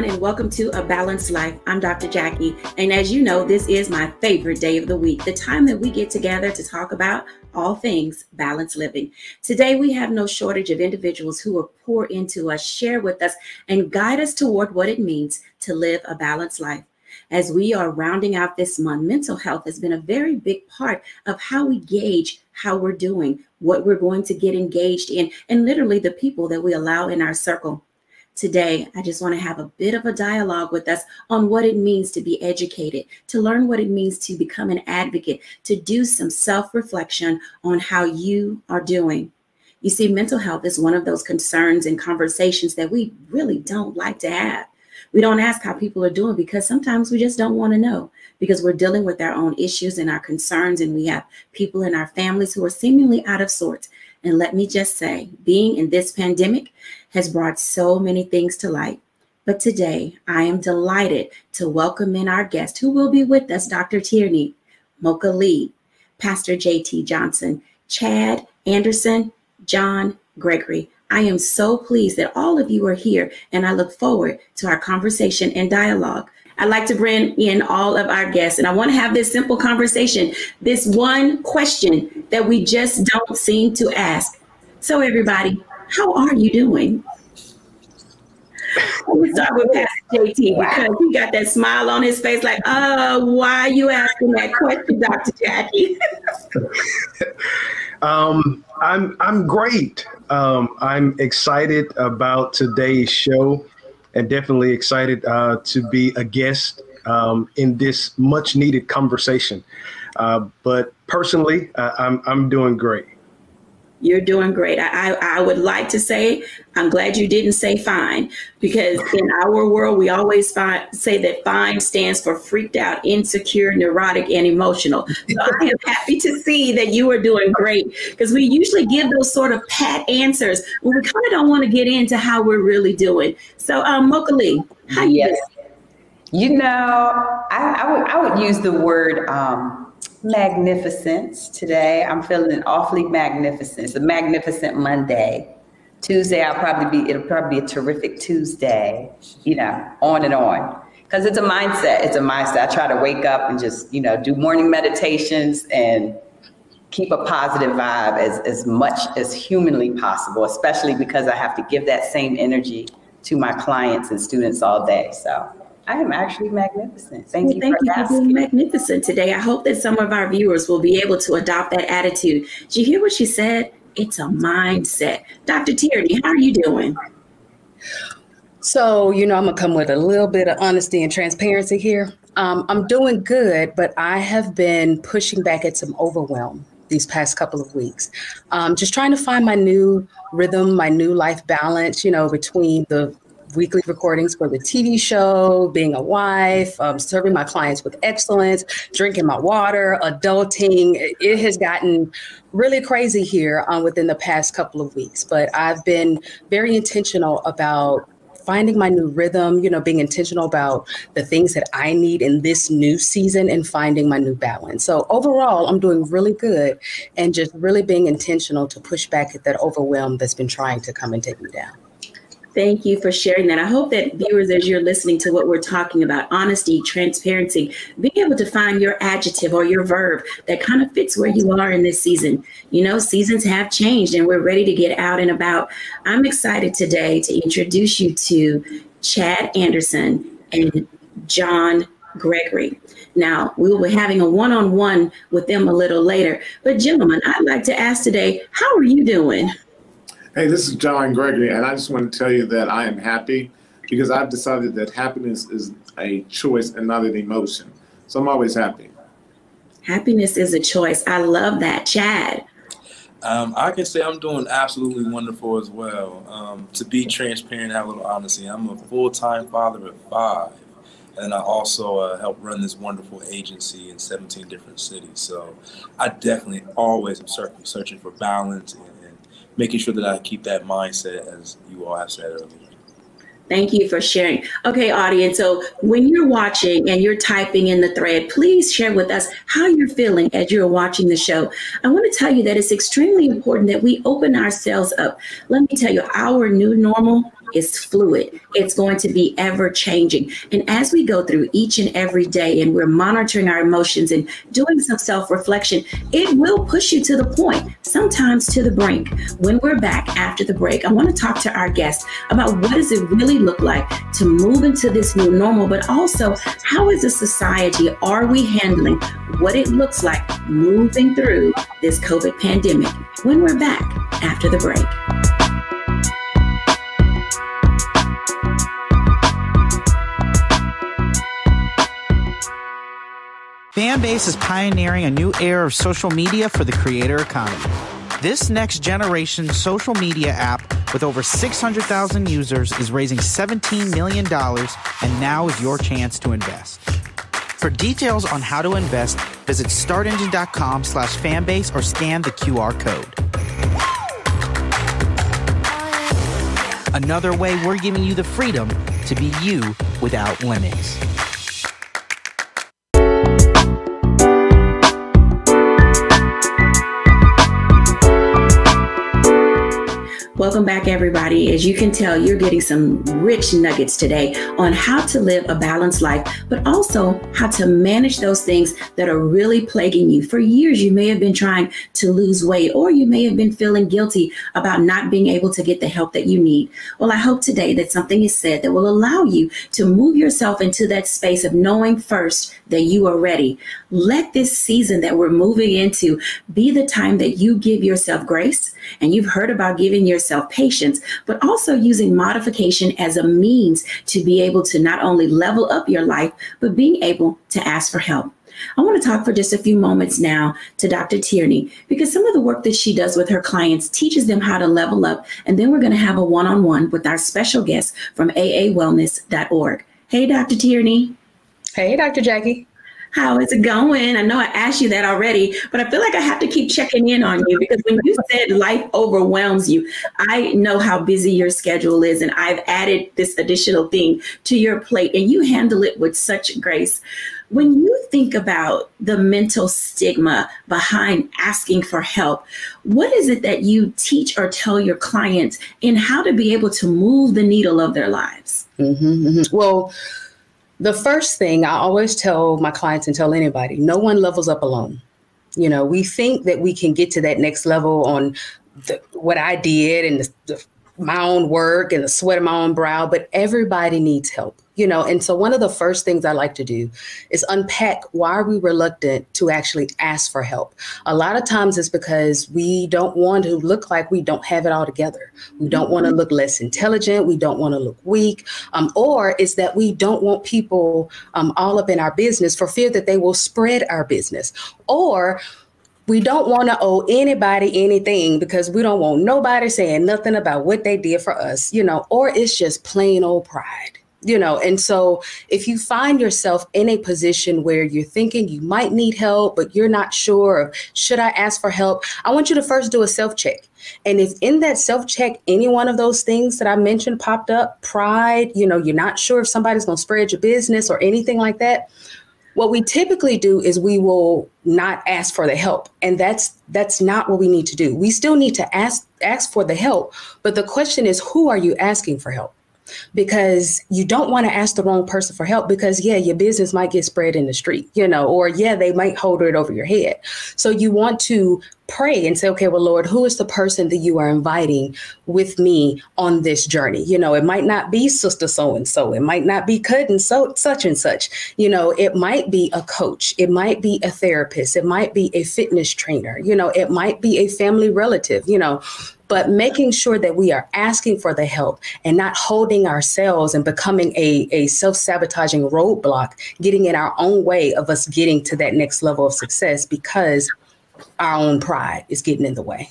everyone, and welcome to A Balanced Life. I'm Dr. Jacquie, and as you know, this is my favorite day of the week, the time that we get together to talk about all things balanced living. Today, we have no shortage of individuals who will pour into us, share with us, and guide us toward what it means to live a balanced life. As we are rounding out this month, mental health has been a very big part of how we gauge how we're doing, what we're going to get engaged in, and literally the people that we allow in our circle. Today, I just want to have a bit of a dialogue with us on what it means to be educated, to learn what it means to become an advocate, to do some self-reflection on how you are doing. You see, mental health is one of those concerns and conversations that we really don't like to have. We don't ask how people are doing because sometimes we just don't want to know, because we're dealing with our own issues and our concerns, and we have people in our families who are seemingly out of sorts. And let me just say, being in this pandemic has brought so many things to light. But today, I am delighted to welcome in our guest who will be with us, Dr. Tierney, Mocha Lee, Pastor J.T. Johnson, Chad Anderson, John Gregory. I am so pleased that all of you are here, and I look forward to our conversation and dialogue. I'd like to bring in all of our guests, and I want to have this simple conversation, this one question that we just don't seem to ask. So everybody, how are you doing? Let me start with Pastor JT, because he got that smile on his face like, why are you asking that question, Dr. Jacquie? I'm great. I'm excited about today's show, and definitely excited to be a guest in this much needed conversation. But personally, I'm doing great. You're doing great. I would like to say, I'm glad you didn't say fine, because in our world, we always say that fine stands for freaked out, insecure, neurotic, and emotional. So I am happy to see that you are doing great, because we usually give those sort of pat answers when we kind of don't want to get into how we're really doing. So Mocha Lee, how you doing? You know, I would use the word magnificence today. I'm feeling awfully magnificent. It's a magnificent Monday. Tuesday, it'll probably be a terrific Tuesday, on and on. Because it's a mindset. It's a mindset. I try to wake up and just, do morning meditations and keep a positive vibe as much as humanly possible, especially because I have to give that same energy to my clients and students all day. So I am actually magnificent. Thank you for being magnificent today. I hope that some of our viewers will be able to adopt that attitude. Did you hear what she said? It's a mindset. Dr. Tierney, how are you doing? So, I'm going to come with a little bit of honesty and transparency here. I'm doing good, but I have been pushing back at some overwhelm these past couple of weeks. Just trying to find my new rhythm, my new life balance, between the weekly recordings for the TV show, being a wife, serving my clients with excellence, drinking my water, adulting. It has gotten really crazy here within the past couple of weeks, but I've been very intentional about finding my new rhythm, being intentional about the things that I need in this new season and finding my new balance. So overall, I'm doing really good and just really being intentional to push back at that overwhelm that's been trying to come and take me down. Thank you for sharing that. I hope that viewers, as you're listening to what we're talking about, honesty, transparency, being able to find your adjective or your verb that kind of fits where you are in this season. Seasons have changed and we're ready to get out and about. I'm excited today to introduce you to Chad Anderson and John Gregory. Now, we will be having a one-on-one with them a little later. But gentlemen, I'd like to ask today, how are you doing? Hey, this is John Gregory, and I just want to tell you that I am happy because I've decided that happiness is a choice and not an emotion. So I'm always happy. Happiness is a choice. I love that. Chad? I can say I'm doing absolutely wonderful as well. To be transparent, have a little honesty, I'm a full-time father of 5, and I also help run this wonderful agency in 17 different cities. So I definitely always am searching for balance and making sure that I keep that mindset, as you all have said earlier. Thank you for sharing. Okay, audience, so when you're watching and you're typing in the thread, please share with us how you're feeling as you're watching the show. I want to tell you that it's extremely important that we open ourselves up. Let me tell you, our new normal is fluid. It's going to be ever changing. And as we go through each and every day and we're monitoring our emotions and doing some self-reflection, it will push you to the point, sometimes to the brink. When we're back after the break, I want to talk to our guests about what does it really look like to move into this new normal, but also how as a society are we handling what it looks like moving through this COVID pandemic, when we're back after the break. Fanbase is pioneering a new era of social media for the creator economy. This next generation social media app with over 600,000 users is raising $17 million, and now is your chance to invest. For details on how to invest, visit startengine.com/fanbase or scan the QR code. Another way we're giving you the freedom to be you without limits. Welcome back, everybody. As you can tell, you're getting some rich nuggets today on how to live a balanced life, but also how to manage those things that are really plaguing you. For years, you may have been trying to lose weight, or you may have been feeling guilty about not being able to get the help that you need. Well, I hope today that something is said that will allow you to move yourself into that space of knowing first that you are ready. Let this season that we're moving into be the time that you give yourself grace. And you've heard about giving yourself patience, but also using modification as a means to be able to not only level up your life, but being able to ask for help. I want to talk for just a few moments now to Dr. Tierney, because some of the work that she does with her clients teaches them how to level up. And then we're going to have a one-on-one with our special guest from aawellness.org. Hey, Dr. Tierney. Hey, Dr. Jacquie. How is it going? I know I asked you that already, but I feel like I have to keep checking in on you, because when you said life overwhelms you, I know how busy your schedule is, and I've added this additional thing to your plate, and you handle it with such grace. When you think about the mental stigma behind asking for help, what is it that you teach or tell your clients in how to be able to move the needle of their lives? Well, the first thing I always tell my clients and tell anybody, no one levels up alone. You know, we think that we can get to that next level on what I did and my own work and the sweat of my own brow, but everybody needs help, you know. And so one of the first things I like to do is unpack why are we reluctant to actually ask for help. A lot of times it's because we don't want to look like we don't have it all together. We don't want to look less intelligent. We don't want to look weak. Or it's that we don't want people all up in our business for fear that they will spread our business. Or we don't want to owe anybody anything because we don't want nobody saying nothing about what they did for us, you know, or it's just plain old pride, you know. And so if you find yourself in a position where you're thinking you might need help, but you're not sure of, should I ask for help? I want you to first do a self-check. And if in that self-check, any one of those things that I mentioned popped up, pride, you know, you're not sure if somebody's going to spread your business or anything like that, what we typically do is we will not ask for the help. And that's not what we need to do. We still need to ask for the help. But the question is, who are you asking for help? Because you don't want to ask the wrong person for help, because, yeah, your business might get spread in the street, you know, or, yeah, they might hold it over your head. So you want to pray and say, okay, well, Lord, who is the person that you are inviting with me on this journey? You know, it might not be sister so-and-so. It might not be cousin such and such. You know, it might be a coach. It might be a therapist. It might be a fitness trainer. You know, it might be a family relative, you know. But making sure that we are asking for the help and not holding ourselves and becoming a self-sabotaging roadblock, getting in our own way of us getting to that next level of success because our own pride is getting in the way.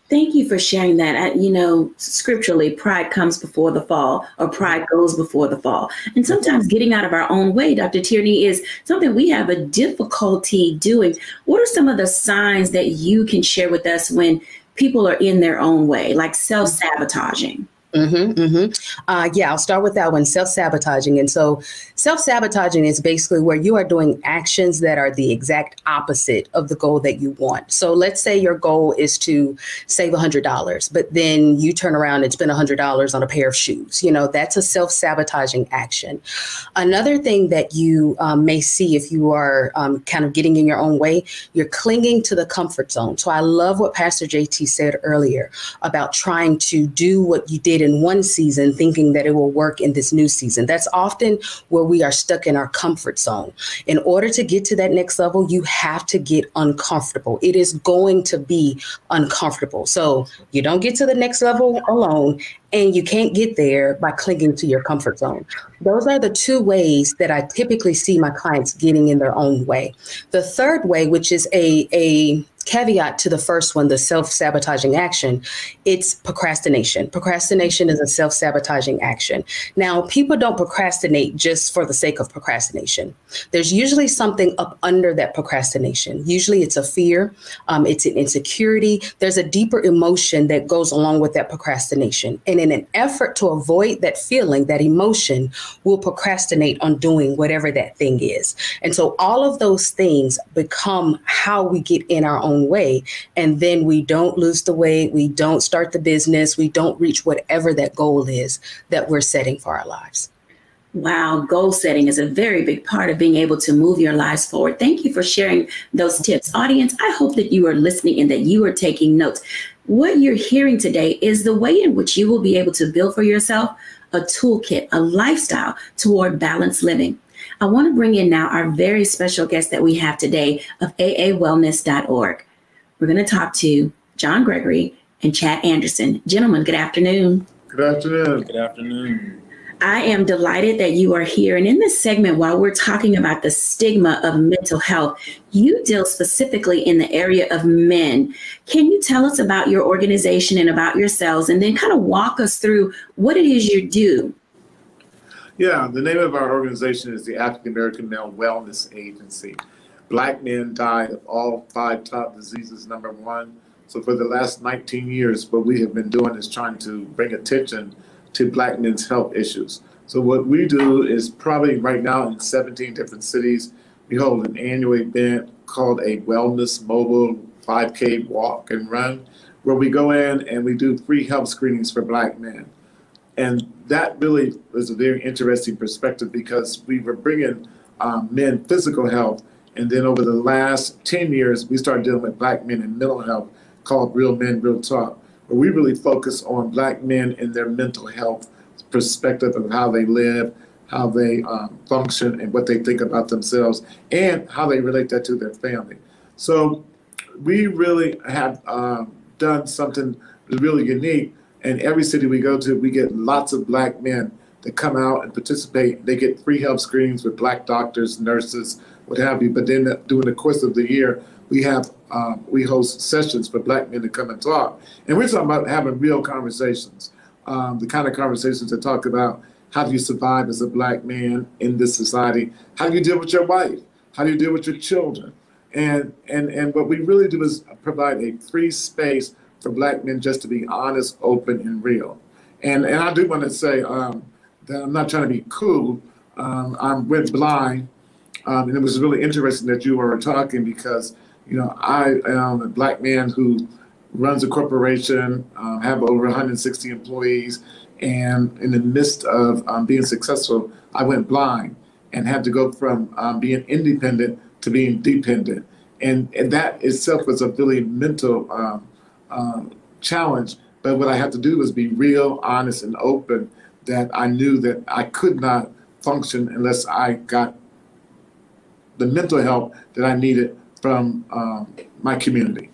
Thank you for sharing that. You know, scripturally, pride comes before the fall, or pride goes before the fall. And sometimes getting out of our own way, Dr. Tierney, is something we have a difficulty doing. What are some of the signs that you can share with us when people are in their own way, like self-sabotaging? Yeah, I'll start with that one, self-sabotaging. And so self-sabotaging is basically where you are doing actions that are the exact opposite of the goal that you want. So let's say your goal is to save $100, but then you turn around and spend $100 on a pair of shoes. You know, that's a self-sabotaging action. Another thing that you may see if you are kind of getting in your own way, you're clinging to the comfort zone. So I love what Pastor JT said earlier about trying to do what you did in one season, thinking that it will work in this new season. That's often where we are stuck in our comfort zone. In order to get to that next level, you have to get uncomfortable. It is going to be uncomfortable. So you don't get to the next level alone, and you can't get there by clinging to your comfort zone. Those are the two ways that I typically see my clients getting in their own way. The third way, which is a caveat to the first one, the self-sabotaging action, it's procrastination. Procrastination is a self-sabotaging action. Now, people don't procrastinate just for the sake of procrastination. There's usually something up under that procrastination. Usually it's a fear, it's an insecurity. There's a deeper emotion that goes along with that procrastination. And in an effort to avoid that feeling, that emotion, we'll procrastinate on doing whatever that thing is. And so all of those things become how we get in our own way. And then we don't lose the weight. We don't start the business. We don't reach whatever that goal is that we're setting for our lives. Wow, goal setting is a very big part of being able to move your lives forward. Thank you for sharing those tips. Audience, I hope that you are listening and that you are taking notes. What you're hearing today is the way in which you will be able to build for yourself a toolkit, a lifestyle toward balanced living. I want to bring in now our very special guest that we have today of aawellness.org. We're going to talk to John Gregory and Chad Anderson. Gentlemen, good afternoon. Good afternoon. Good afternoon. I am delighted that you are here. And in this segment, while we're talking about the stigma of mental health, you deal specifically in the area of men. Can you tell us about your organization and about yourselves, and then kind of walk us through what it is you do? Yeah, the name of our organization is the African American Male Wellness Agency. Black men die of all 5 top diseases, number 1. So for the last 19 years, what we have been doing is trying to bring attention to Black men's health issues. So what we do is probably right now in 17 different cities, we hold an annual event called a Wellness Mobile 5K Walk and Run, where we go in and we do free health screenings for Black men. And that really was a very interesting perspective because we were bringing men physical health. And then over the last 10 years, we started dealing with Black men in mental health called Real Men, Real Talk, where we really focus on Black men and their mental health perspective of how they live, how they function, and what they think about themselves, and how they relate that to their family. So we really have done something really unique. And every city we go to, we get lots of Black men that come out and participate. They get free health screenings with Black doctors, nurses, what have you. But then during the course of the year, we host sessions for Black men to come and talk. And we're talking about having real conversations, the kind of conversations that talk about how do you survive as a Black man in this society? How do you deal with your wife? How do you deal with your children? And what we really do is provide a free space for Black men just to be honest, open, and real. And I do want to say that I'm not trying to be cool. I went blind, and it was really interesting that you were talking because, you know, I am a Black man who runs a corporation, have over 160 employees, and in the midst of being successful, I went blind and had to go from being independent to being dependent. And that itself was a really mental challenge. But what I had to do was be real, honest, and open, that I knew that I could not function unless I got the mental help that I needed from my community.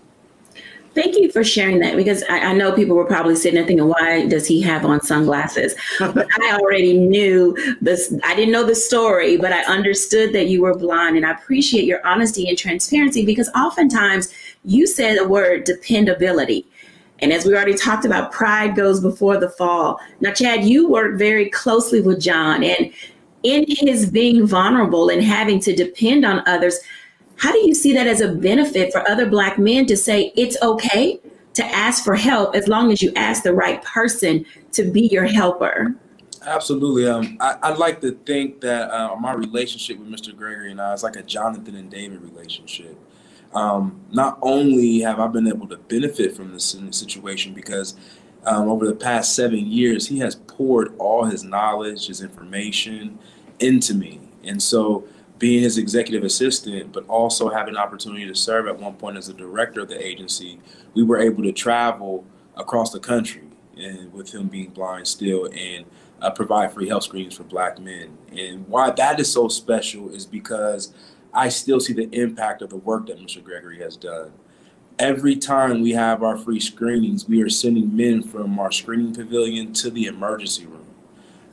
Thank you for sharing that, because I know people were probably sitting there thinking, why does he have on sunglasses? But I already knew this. I didn't know the story, but I understood that you were blind, and I appreciate your honesty and transparency, because oftentimes you said the word dependability. And as we already talked about, pride goes before the fall. Now, Chad, you work very closely with John, and in his being vulnerable and having to depend on others, how do you see that as a benefit for other Black men to say it's okay to ask for help as long as you ask the right person to be your helper. Absolutely. I'd like to think that my relationship with Mr. Gregory and I is like a Jonathan and David relationship. Not only have I been able to benefit from this situation because over the past 7 years, he has poured all his knowledge, his information into me. And so being his executive assistant, but also having an opportunity to serve at one point as the director of the agency, we were able to travel across the country, and with him being blind still, and provide free health screenings for Black men. And why that is so special is because I still see the impact of the work that Mr. Gregory has done. Every time we have our free screenings, we are sending men from our screening pavilion to the emergency room.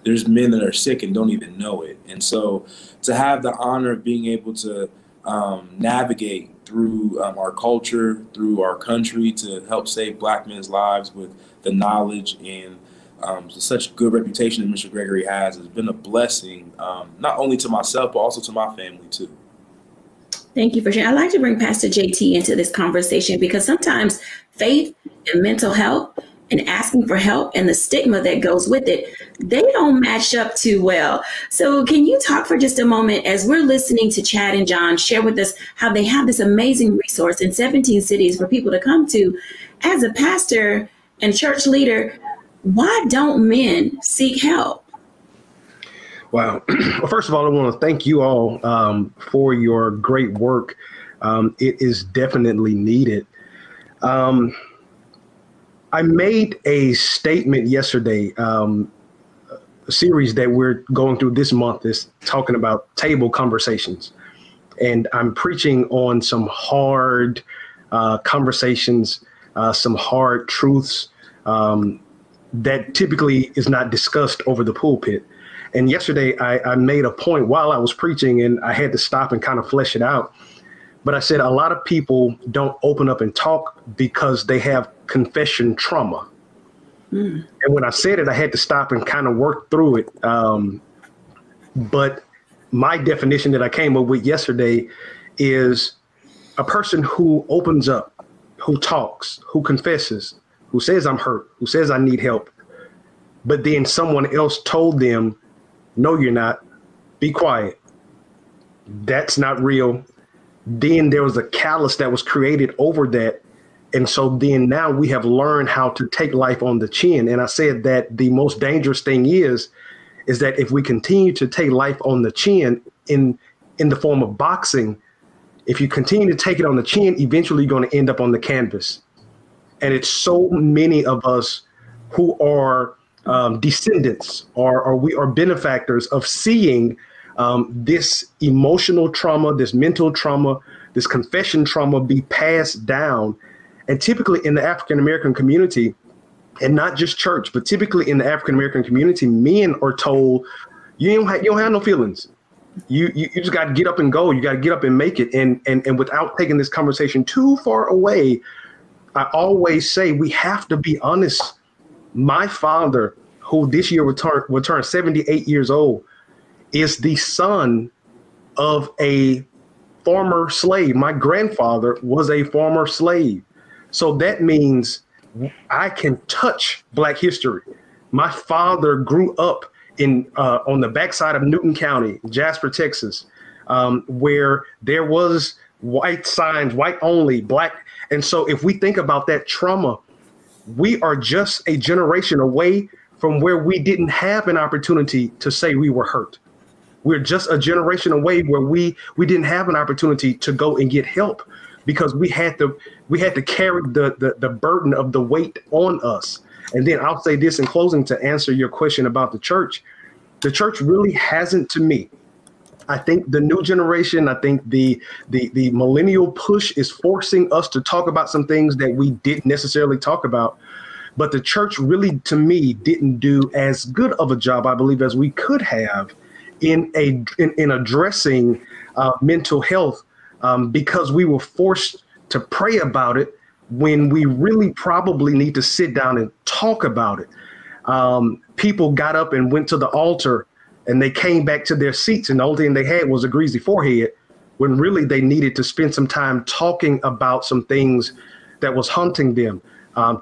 There's men that are sick and don't even know it. And so to have the honor of being able to navigate through our culture, through our country, to help save Black men's lives with the knowledge and such good reputation that Mr. Gregory has been a blessing, not only to myself, but also to my family too. Thank you for sharing. I'd like to bring Pastor JT into this conversation because sometimes faith and mental health and asking for help and the stigma that goes with it, they don't match up too well. So can you talk for just a moment as we're listening to Chad and John share with us how they have this amazing resource in 17 cities for people to come to? As a pastor and church leader, why don't men seek help? Wow. Well, first of all, I want to thank you all for your great work. It is definitely needed. I made a statement yesterday. A series that we're going through this month is talking about table conversations. And I'm preaching on some hard conversations, some hard truths that typically is not discussed over the pulpit. And yesterday I made a point while I was preaching, and I had to stop and kind of flesh it out. But I said a lot of people don't open up and talk because they have confession trauma. And when I said it, I had to stop and kind of work through it. But my definition that I came up with yesterday is a person who opens up, who talks, who confesses, who says I'm hurt, who says I need help. But then someone else told them, no, you're not. Be quiet. That's not real. Then there was a callus that was created over that. And so then now we have learned how to take life on the chin. And I said that the most dangerous thing is that if we continue to take life on the chin in the form of boxing, if you continue to take it on the chin, eventually you're going to end up on the canvas. And it's so many of us who are descendants or we are benefactors of seeing this emotional trauma, this mental trauma, this confession trauma be passed down. And typically in the African-American community, and not just church, but typically in the African-American community, men are told, you don't have no feelings. You just got to get up and go. You got to get up and make it. And without taking this conversation too far away, I always say we have to be honest. My father, who this year will turn 78 years old, is the son of a former slave. My grandfather was a former slave. So that means I can touch Black history. My father grew up on the backside of Newton County, Jasper, Texas, where there was white signs, white only, Black. And so if we think about that trauma, we are just a generation away from where we didn't have an opportunity to say we were hurt. We're just a generation away where we didn't have an opportunity to go and get help because we had to carry the burden of the weight on us. And then I'll say this in closing to answer your question about the church. The church really hasn't, to me. I think the new generation, I think the millennial push is forcing us to talk about some things that we didn't necessarily talk about. But the church really, to me, didn't do as good of a job, I believe, as we could have in addressing mental health because we were forced to pray about it when we really probably need to sit down and talk about it. People got up and went to the altar and they came back to their seats and the only thing they had was a greasy forehead when really they needed to spend some time talking about some things that was haunting them.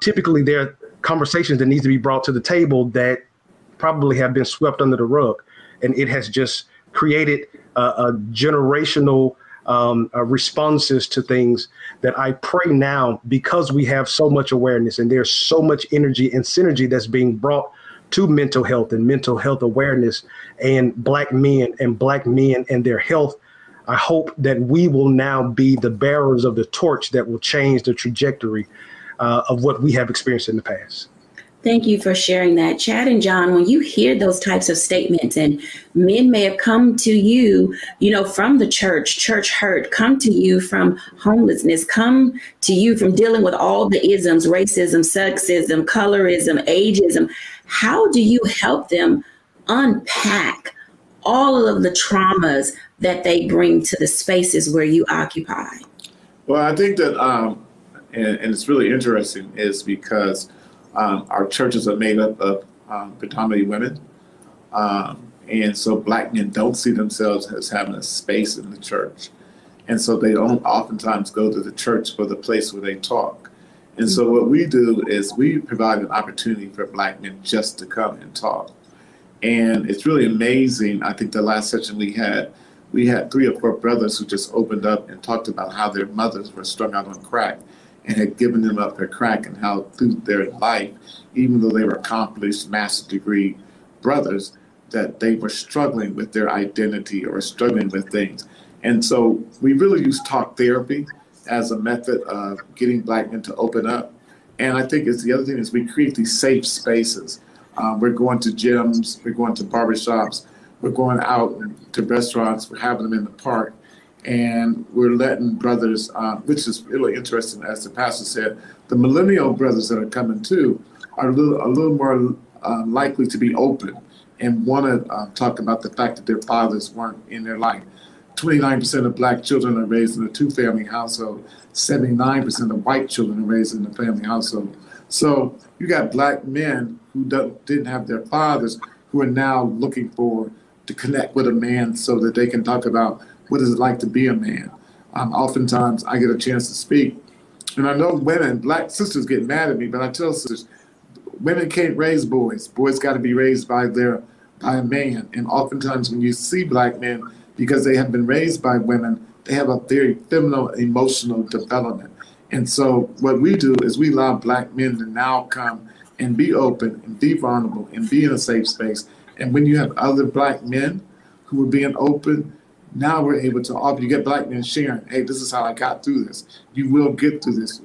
typically there are conversations that need to be brought to the table that probably have been swept under the rug. And it has just created a generational responses to things that I pray now, because we have so much awareness and there's so much energy and synergy that's being brought to mental health and mental health awareness and Black men and their health. I hope that we will now be the bearers of the torch that will change the trajectory of what we have experienced in the past. Thank you for sharing that. Chad and John, when you hear those types of statements, and men may have come to you, from the church hurt, come to you from homelessness, come to you from dealing with all the isms, racism, sexism, colorism, ageism, how do you help them unpack all of the traumas that they bring to the spaces where you occupy? Well, I think that, and it's really interesting, is because our churches are made up of predominantly women. And so Black men don't see themselves as having a space in the church. And so they don't oftentimes go to the church for the place where they talk. And so what we do is we provide an opportunity for Black men just to come and talk. And it's really amazing. I think the last session we had 3 or 4 brothers who just opened up and talked about how their mothers were strung out on crack and had given them up their crack, and how through their life, even though they were accomplished master's degree brothers, that they were struggling with their identity or struggling with things. And so we really use talk therapy as a method of getting Black men to open up. And I think it's the other thing is we create these safe spaces. We're going to gyms, we're going to barbershops, we're going out to restaurants, we're having them in the park, and we're letting brothers, which is really interesting, as the pastor said, the millennial brothers that are coming too are a little more likely to be open and want to talk about the fact that their fathers weren't in their life. 29% of Black children are raised in a 2-family household. 79% of white children are raised in a family household. So you got Black men who didn't have their fathers, who are now looking to connect with a man so that they can talk about what is it like to be a man. Oftentimes I get a chance to speak, and I know women, Black sisters get mad at me, but I tell sisters, women can't raise boys. Boys got to be raised by a man. And oftentimes when you see Black men, because they have been raised by women, they have a very feminine emotional development. And so what we do is we allow Black men to now come and be open and be vulnerable and be in a safe space. And when you have other Black men who are being open, now we're able to offer. You get Black men sharing, hey, this is how I got through this. You will get through this.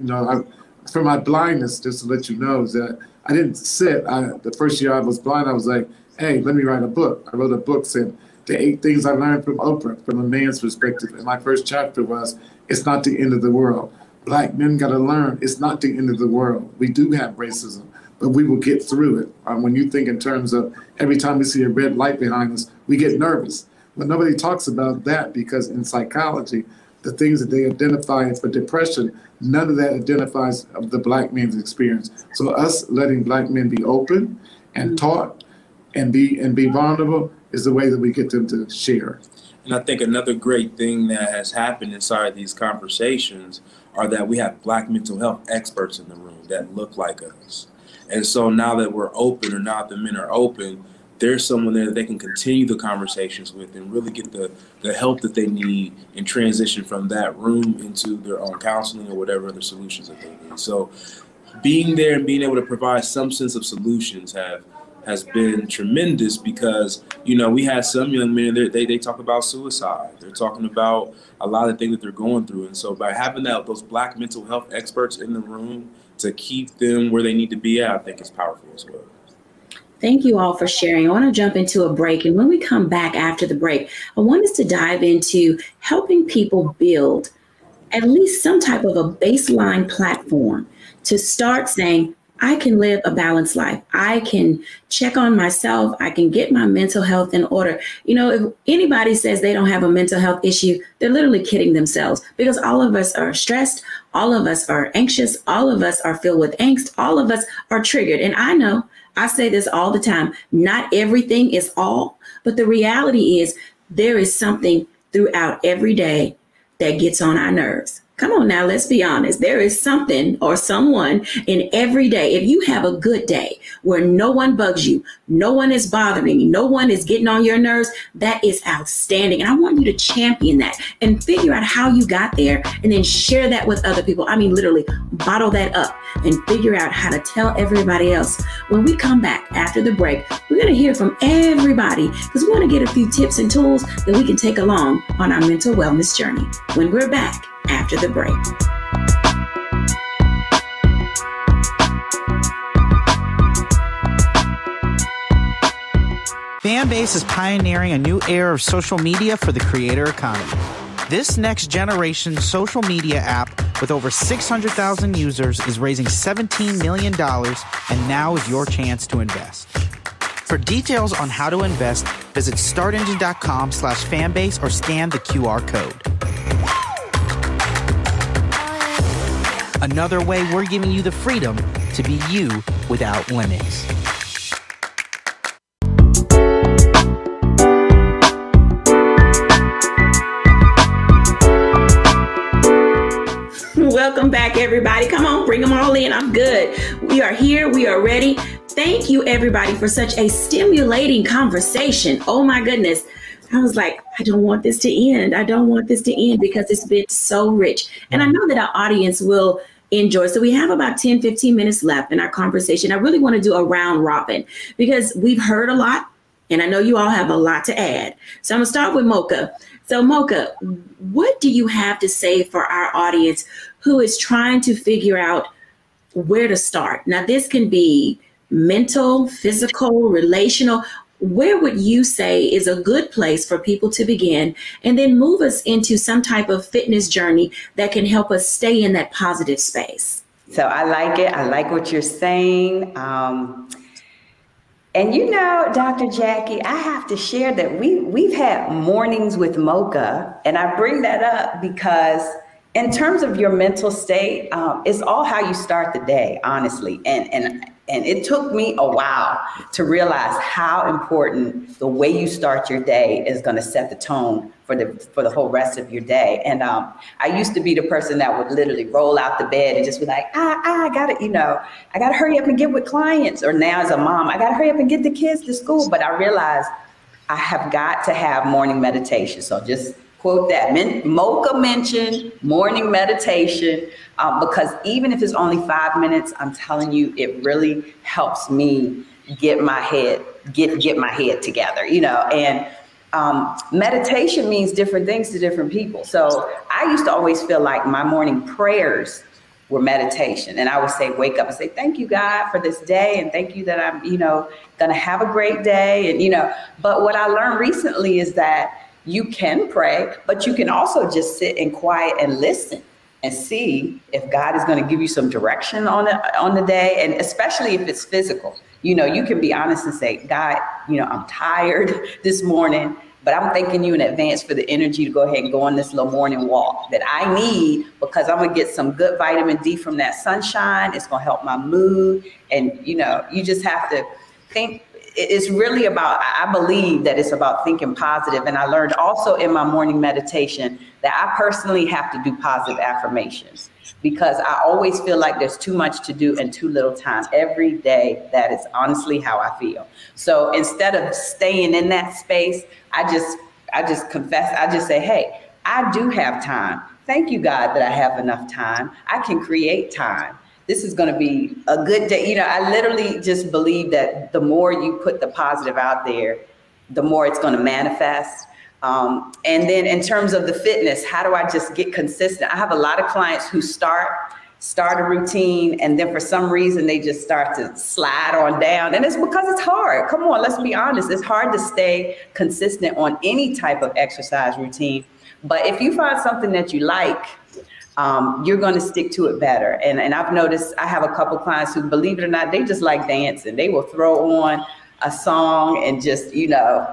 For my blindness, just to let you know, is that I didn't sit. The first year I was blind, I was like, hey, let me write a book. I wrote a book saying the 8 things I learned from Oprah from a man's perspective. And my first chapter was, it's not the end of the world. Black men got to learn it's not the end of the world. We do have racism, but we will get through it. When you think in terms of every time we see a red light behind us, we get nervous. But nobody talks about that, because in psychology, the things that they identify for depression, none of that identifies of the Black man's experience. So us letting Black men be open and talk and be vulnerable is the way that we get them to share. And I think another great thing that has happened inside these conversations are that we have Black mental health experts in the room that look like us. And so now that we're open, or now that the men are open, there's someone there that they can continue the conversations with and really get the help that they need and transition from that room into their own counseling or whatever other solutions that they need. So being there and being able to provide some sense of solutions has been tremendous, because, we had some young men, they talk about suicide. They're talking about a lot of things that they're going through. And so by having those Black mental health experts in the room to keep them where they need to be at, I think is powerful as well. Thank you all for sharing. I want to jump into a break. And when we come back after the break, I want us to dive into helping people build at least some type of a baseline platform to start saying, I can live a balanced life. I can check on myself. I can get my mental health in order. If anybody says they don't have a mental health issue, they're literally kidding themselves, because all of us are stressed. All of us are anxious. All of us are filled with angst. All of us are triggered. And I know I say this all the time. Not everything is all, but the reality is there is something throughout every day that gets on our nerves. Come on now, let's be honest. There is something or someone in every day. If you have a good day where no one bugs you, no one is bothering you, no one is getting on your nerves, that is outstanding. And I want you to champion that and figure out how you got there and then share that with other people. I mean, literally bottle that up and figure out how to tell everybody else. When we come back after the break, we're going to hear from everybody because we want to get a few tips and tools that we can take along on our mental wellness journey. When we're back after the break. Fanbase is pioneering a new era of social media for the creator economy. This next generation social media app with over 600,000 users is raising $17 million, and now is your chance to invest. For details on how to invest, visit startengine.com/fanbase or scan the QR code. Another way we're giving you the freedom to be you without limits. Welcome back, everybody. Come on, bring them all in. I'm good. We are here. We are ready. Thank you, everybody, for such a stimulating conversation. Oh, my goodness. I was like, I don't want this to end. I don't want this to end because it's been so rich. And I know that our audience will enjoy. So we have about 10, 15 minutes left in our conversation. I really want to do a round robin because we've heard a lot and I know you all have a lot to add. So I'm going to start with Mocha. So Mocha, what do you have to say for our audience who is trying to figure out where to start? Now, this can be mental, physical, relational. Where would you say is a good place for people to begin and then move us into some type of fitness journey that can help us stay in that positive space? So I like it. I like what you're saying. And you know, Dr. Jacquie, I have to share that we've had mornings with Mocha, and I bring that up because in terms of your mental state, it's all how you start the day, honestly. And it took me a while to realize how important the way you start your day is going to set the tone for the whole rest of your day. And I used to be the person that would literally roll out the bed and just be like, I gotta hurry up and get with clients. Or now as a mom, I gotta hurry up and get the kids to school. But I realized I have got to have morning meditation. So just quote that. Mocha mentioned morning meditation because even if it's only 5 minutes, I'm telling you, it really helps me get my head together, you know. And meditation means different things to different people. So I used to always feel like my morning prayers were meditation. And I would say, wake up and say, thank you, God, for this day. And thank you that I'm, going to have a great day. And, but what I learned recently is that you can pray, but you can also just sit in quiet and listen and see if God is going to give you some direction on the day. And especially if it's physical, you can be honest and say, God, I'm tired this morning, but I'm thanking you in advance for the energy to go ahead and go on this little morning walk that I need because I'm going to get some good vitamin D from that sunshine. It's going to help my mood. And, you just have to think. It's really about, I believe that it's about thinking positive. And I learned also in my morning meditation that I personally have to do positive affirmations because I always feel like there's too much to do and too little time every day. That is honestly how I feel. So instead of staying in that space, I just confess, I just say, hey, I do have time. Thank you, God, that I have enough time. I can create time. This is going to be a good day. I literally just believe that the more you put the positive out there, the more it's going to manifest. And then in terms of the fitness, how do I just get consistent? I have a lot of clients who start a routine and then for some reason they just start to slide on down. And it's because it's hard. Come on, let's be honest. It's hard to stay consistent on any type of exercise routine. But if you find something that you like, you're going to stick to it better. And I've noticed I have a couple clients who, believe it or not, they just like dancing. They will throw on a song and just,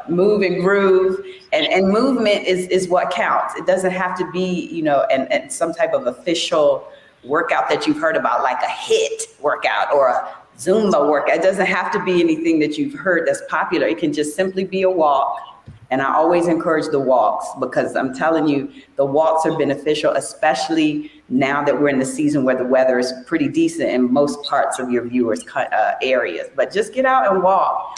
move and groove. And movement is what counts. It doesn't have to be, and some type of official workout that you've heard about, like a HIIT workout or a Zumba workout. It doesn't have to be anything that you've heard that's popular. It can just simply be a walk, And I always encourage the walks, because I'm telling you, the walks are beneficial, especially now that we're in the season where the weather is pretty decent in most parts of your viewers' areas. But just get out and walk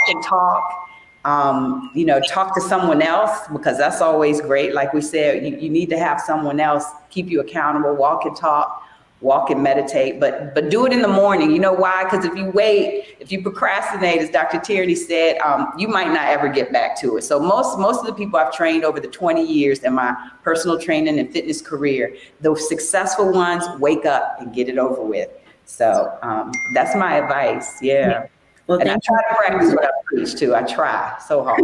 and talk. Talk to someone else, because that's always great. Like we said, you need to have someone else keep you accountable. Walk and talk, walk and meditate, but do it in the morning. You know why? Because if you wait, if you procrastinate, as Dr. Tierney said, you might not ever get back to it. So most of the people I've trained over the 20 years in my personal training and fitness career, those successful ones, wake up and get it over with. So that's my advice. Yeah. Well, and I try to practice what I preach too. I try so hard.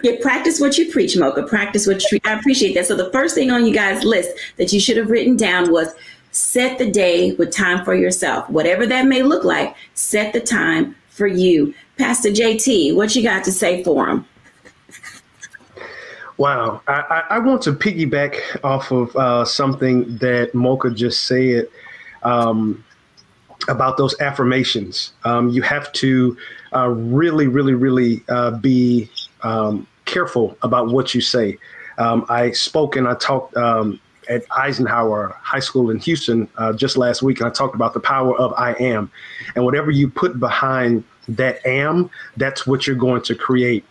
Yeah, practice what you preach, Mocha. Practice what you I appreciate that. So the first thing on you guys' list that you should have written down was set the day with time for yourself. Whatever that may look like, set the time for you. Pastor JT, what you got to say for him? Wow. I want to piggyback off of something that Mocha just said about those affirmations. You have to really be careful about what you say. I spoke and I talked at Eisenhower High School in Houston just last week, and I talked about the power of I am. And whatever you put behind that am, that's what you're going to create.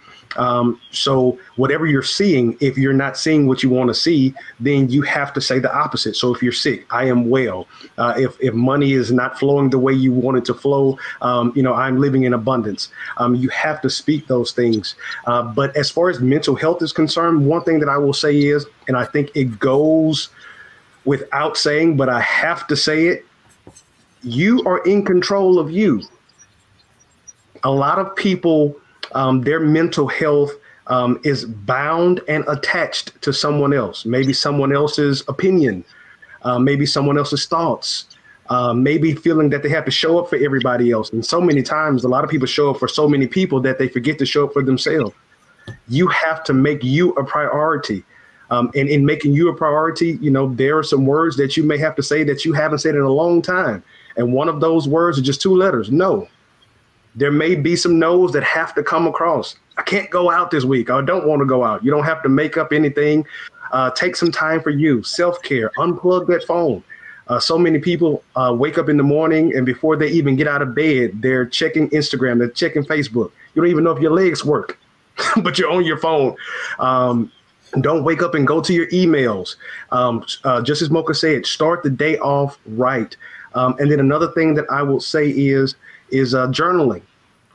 So whatever you're seeing, if you're not seeing what you want to see, then you have to say the opposite. So if you're sick, I am well. If money is not flowing the way you want it to flow, I'm living in abundance. You have to speak those things. But as far as mental health is concerned, one thing that I will say is, and I think it goes without saying, but I have to say it, you are in control of you. A lot of people, their mental health is bound and attached to someone else, maybe someone else's opinion, maybe someone else's thoughts, maybe feeling that they have to show up for everybody else. And so many times, a lot of people show up for so many people that they forget to show up for themselves. You have to make you a priority. And in making you a priority, there are some words that you may have to say that you haven't said in a long time. And one of those words are just 2 letters, no. There may be some no's that have to come across. I can't go out this week. I don't want to go out. You don't have to make up anything. Take some time for you. Self-care. Unplug that phone. So many people wake up in the morning, and before they even get out of bed, they're checking Instagram. They're checking Facebook. You don't even know if your legs work, but you're on your phone. Don't wake up and go to your emails. Just as Mocha said, start the day off right. And then another thing that I will say is journaling.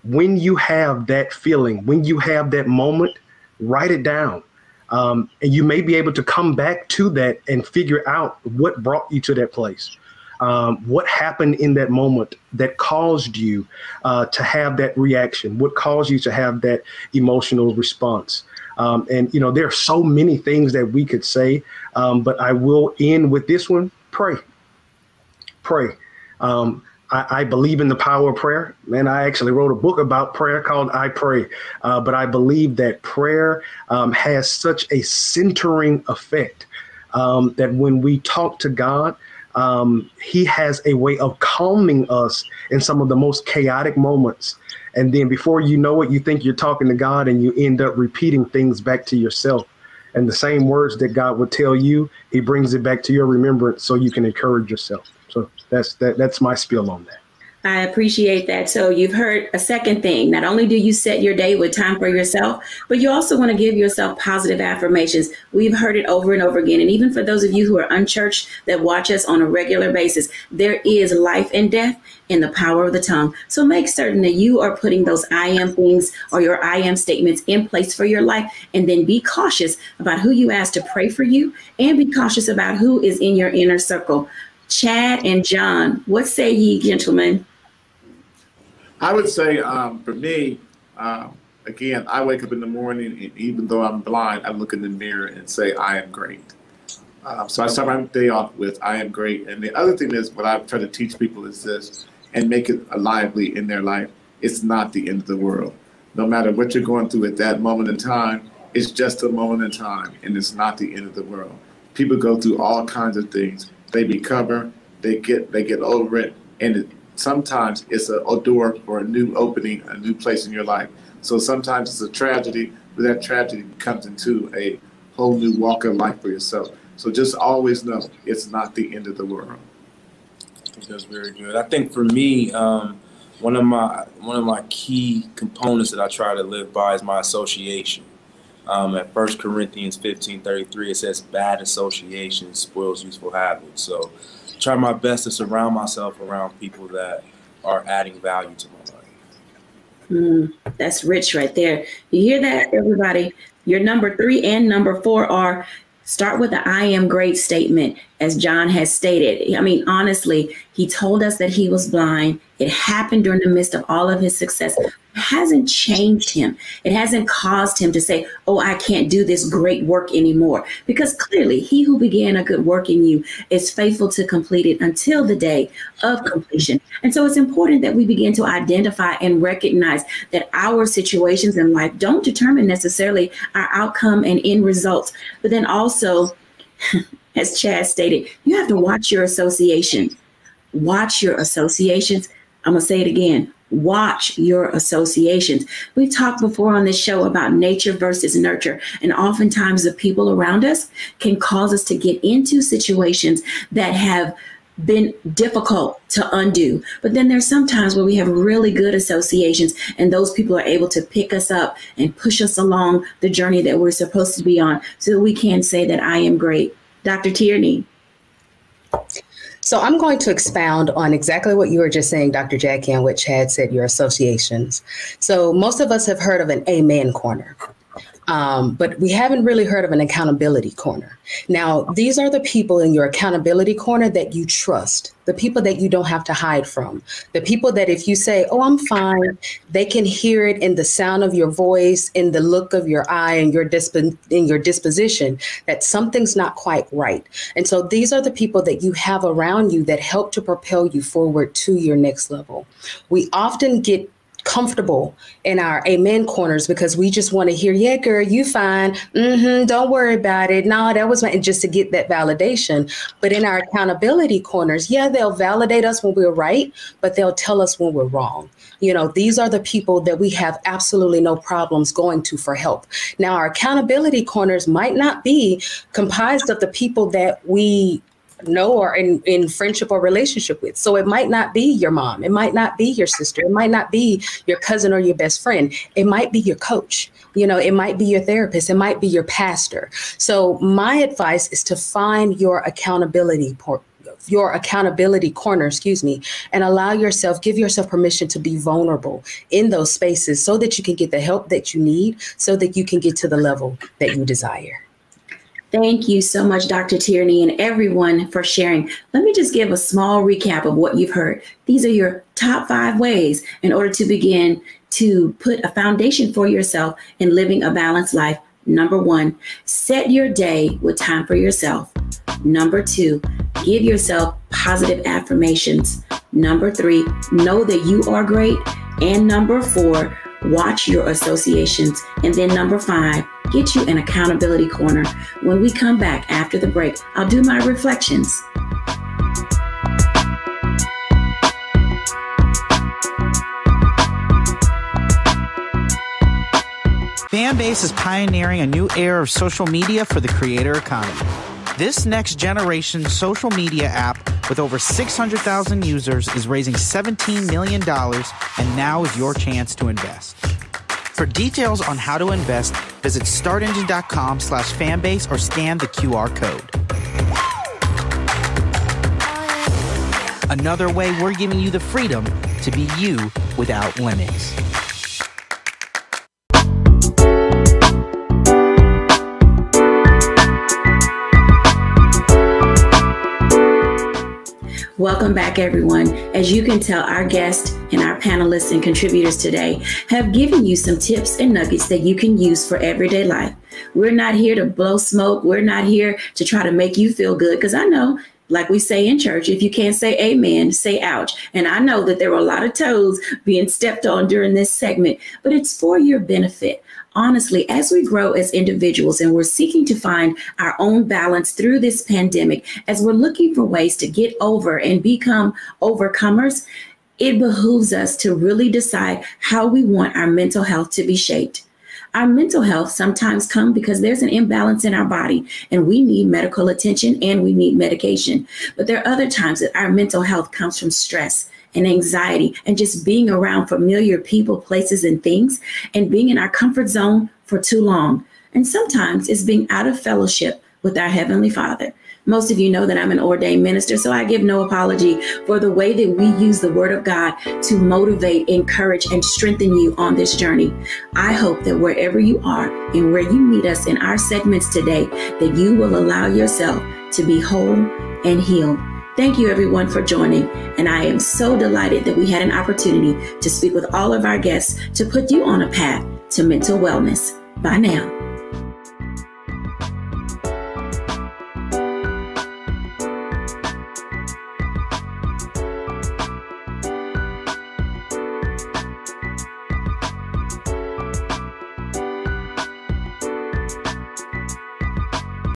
When you have that feeling, when you have that moment, write it down. And you may be able to come back to that and figure out what brought you to that place. What happened in that moment that caused you to have that reaction? What caused you to have that emotional response? And there are so many things that we could say, but I will end with this one. Pray. I believe in the power of prayer. Man, I actually wrote a book about prayer called I Pray. But I believe that prayer has such a centering effect that when we talk to God, he has a way of calming us in some of the most chaotic moments. And then before you know it, you think you're talking to God and you end up repeating things back to yourself. And the same words that God would tell you, he brings it back to your remembrance so you can encourage yourself. So that's my spiel on that. I appreciate that. So you've heard a second thing. Not only do you set your day with time for yourself, but you also want to give yourself positive affirmations. We've heard it over and over again. And even for those of you who are unchurched that watch us on a regular basis, there is life and death in the power of the tongue. So make certain that you are putting those I am things or your I am statements in place for your life. And then be cautious about who you ask to pray for you, and be cautious about who is in your inner circle. Chad and John, what say ye, gentlemen? I would say for me, again, I wake up in the morning, and even though I'm blind, I look in the mirror and say, I am great. So I start my day off with, I am great. And the other thing is, what I try to teach people is this, and make it lively in their life. It's not the end of the world. No matter what you're going through at that moment in time, it's just a moment in time, and it's not the end of the world. People go through all kinds of things. They recover, they get over it, and sometimes it's a door for a new opening, a new place in your life. So sometimes it's a tragedy, but that tragedy comes into a whole new walk of life for yourself. So just always know it's not the end of the world. I think that's very good. I think for me, one of my key components that I try to live by is my association. At 1 Corinthians 15:33, it says, "Bad association spoils useful habits." So, try my best to surround myself around people that are adding value to my life. That's rich right there. You hear that, everybody? Your number 3 and number 4 are start with the "I am great" statement, as John has stated. I mean, honestly, he told us that he was blind. It happened during the midst of all of his success. It hasn't changed him. It hasn't caused him to say, "Oh, I can't do this great work anymore." Because clearly, he who began a good work in you is faithful to complete it until the day of completion. And so it's important that we begin to identify and recognize that our situations in life don't determine necessarily our outcome and end results. But then also, as Chad stated, you have to watch your associations. Watch your associations. I'm going to say it again. Watch your associations. We've talked before on this show about nature versus nurture. And oftentimes the people around us can cause us to get into situations that have been difficult to undo. But then there's some times where we have really good associations and those people are able to pick us up and push us along the journey that we're supposed to be on so that we can say that I am great. Dr. Tierney. So I'm going to expound on exactly what you were just saying, Dr. Jacquie, and what Chad said, your associations. So most of us have heard of an amen corner. But we haven't really heard of an accountability corner. Now, these are the people in your accountability corner that you trust, the people that you don't have to hide from, the people that if you say, "Oh, I'm fine," they can hear it in the sound of your voice, in the look of your eye, and in your disposition, that something's not quite right. And so these are the people that you have around you that help to propel you forward to your next level. We often get comfortable in our amen corners because we just want to hear, "Yeah, girl, you fine. Don't worry about it. No, that was my," just to get that validation. But in our accountability corners, yeah, they'll validate us when we're right, but they'll tell us when we're wrong. You know, these are the people that we have absolutely no problems going to for help. Now, our accountability corners might not be comprised of the people that we know or in friendship or relationship with. So it might not be your mom. It might not be your sister. It might not be your cousin or your best friend. It might be your coach. You know, it might be your therapist. It might be your pastor. So my advice is to find your accountability corner, and allow yourself, give yourself permission to be vulnerable in those spaces so that you can get the help that you need, so that you can get to the level that you desire. Thank you so much, Dr. Tierney, and everyone for sharing. Let me just give a small recap of what you've heard. These are your top 5 ways in order to begin to put a foundation for yourself in living a balanced life. Number 1, set your day with time for yourself. Number 2, give yourself positive affirmations. Number 3, know that you are great. And number 4, watch your associations. And then number 5, get you an accountability corner. When we come back after the break, I'll do my reflections. Fanbase is pioneering a new era of social media for the creator economy. This next generation social media app with over 600,000 users is raising $17 million, and now is your chance to invest. For details on how to invest, visit startengine.com/fanbase or scan the QR code. Another way we're giving you the freedom to be you without limits. Welcome back, everyone. As you can tell, our guests and our panelists and contributors today have given you some tips and nuggets that you can use for everyday life. We're not here to blow smoke. We're not here to try to make you feel good, because I know, like we say in church, if you can't say amen, say ouch. And I know that there were a lot of toes being stepped on during this segment, but it's for your benefit. Honestly, as we grow as individuals and we're seeking to find our own balance through this pandemic, as we're looking for ways to get over and become overcomers, it behooves us to really decide how we want our mental health to be shaped. Our mental health sometimes comes because there's an imbalance in our body and we need medical attention and we need medication. But there are other times that our mental health comes from stress and anxiety and just being around familiar people, places, and things, and being in our comfort zone for too long. And sometimes it's being out of fellowship with our Heavenly Father. Most of you know that I'm an ordained minister, so I give no apology for the way that we use the Word of God to motivate, encourage, and strengthen you on this journey. I hope that wherever you are and where you meet us in our segments today, that you will allow yourself to be whole and healed. Thank you, everyone, for joining. And I am so delighted that we had an opportunity to speak with all of our guests to put you on a path to mental wellness. Bye now.